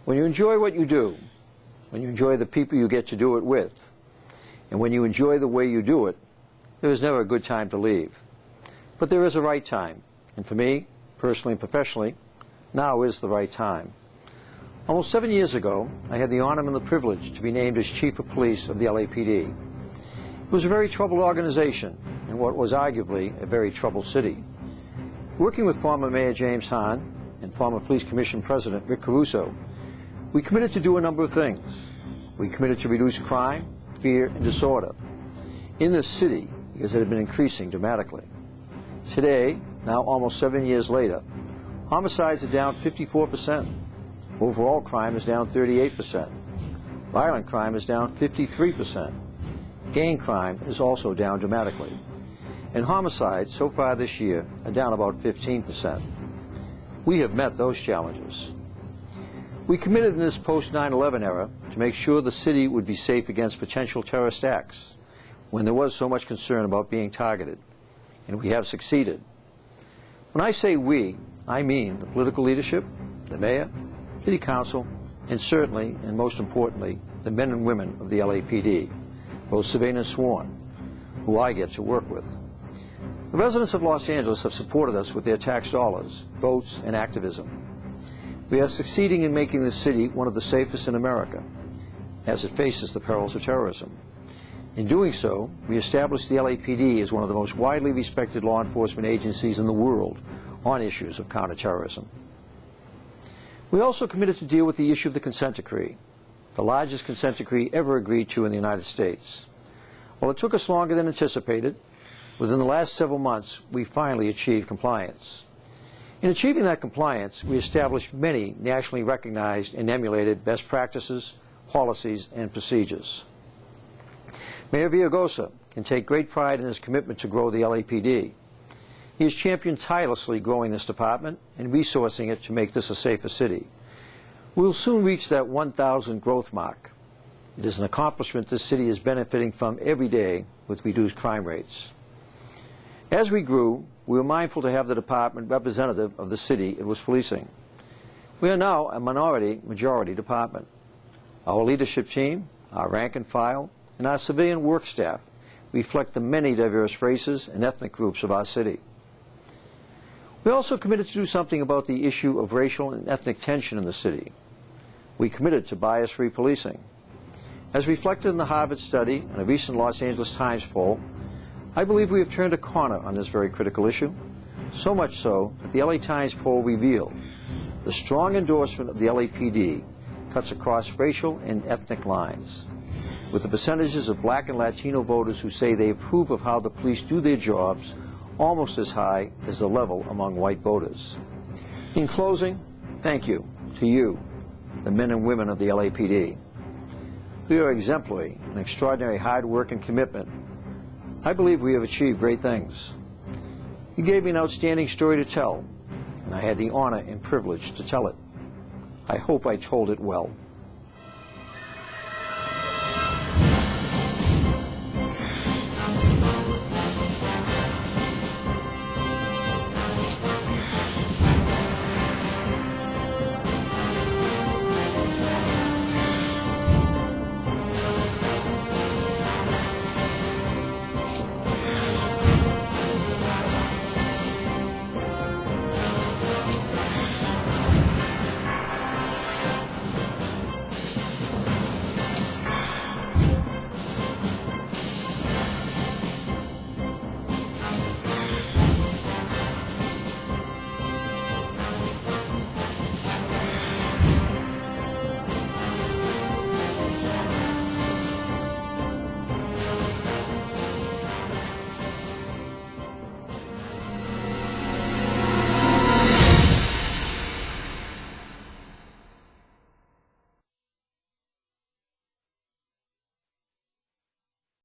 When you enjoy what you do, when you enjoy the people you get to do it with, and when you enjoy the way you do it, there is never a good time to leave. But there is a right time, and for me, personally and professionally, now is the right time. Almost 7 years ago, I had the honor and the privilege to be named as Chief of Police of the LAPD. It was a very troubled organization in what was arguably a very troubled city. Working with former Mayor James Hahn and former Police Commission President Rick Caruso, we committed to do a number of things. We committed to reduce crime, fear, and disorder in this city because it had been increasing dramatically. Today, now almost 7 years later, homicides are down 54%. Overall crime is down 38%. Violent crime is down 53%. Gang crime is also down dramatically. And homicides so far this year are down about 15%. We have met those challenges. We committed in this post-9/11 era to make sure the city would be safe against potential terrorist acts when there was so much concern about being targeted. And we have succeeded. When I say we, I mean the political leadership, the mayor, city council, and certainly, and most importantly, the men and women of the LAPD, both civilian and sworn, who I get to work with. The residents of Los Angeles have supported us with their tax dollars, votes, and activism. We are succeeding in making this city one of the safest in America, as it faces the perils of terrorism. In doing so, we established the LAPD as one of the most widely respected law enforcement agencies in the world on issues of counterterrorism. We also committed to deal with the issue of the consent decree, the largest consent decree ever agreed to in the United States. While it took us longer than anticipated, within the last several months, we finally achieved compliance. In achieving that compliance, we established many nationally recognized and emulated best practices, policies, and procedures. Mayor Villaraigosa can take great pride in his commitment to grow the LAPD. He has championed tirelessly growing this department and resourcing it to make this a safer city. We will soon reach that 1,000 growth mark. It is an accomplishment this city is benefiting from every day with reduced crime rates. As we grew, we were mindful to have the department representative of the city it was policing. We are now a majority department. Our leadership team, our rank and file, and our civilian work staff reflect the many diverse races and ethnic groups of our city. We also committed to do something about the issue of racial and ethnic tension in the city. We committed to bias-free policing. As reflected in the Harvard study and a recent Los Angeles Times poll, I believe we have turned a corner on this very critical issue, so much so that the LA Times poll revealed the strong endorsement of the LAPD cuts across racial and ethnic lines, with the percentages of black and Latino voters who say they approve of how the police do their jobs almost as high as the level among white voters. In closing, thank you to you, the men and women of the LAPD. Through your exemplary and extraordinary hard work and commitment, I believe we have achieved great things. You gave me an outstanding story to tell, and I had the honor and privilege to tell it. I hope I told it well.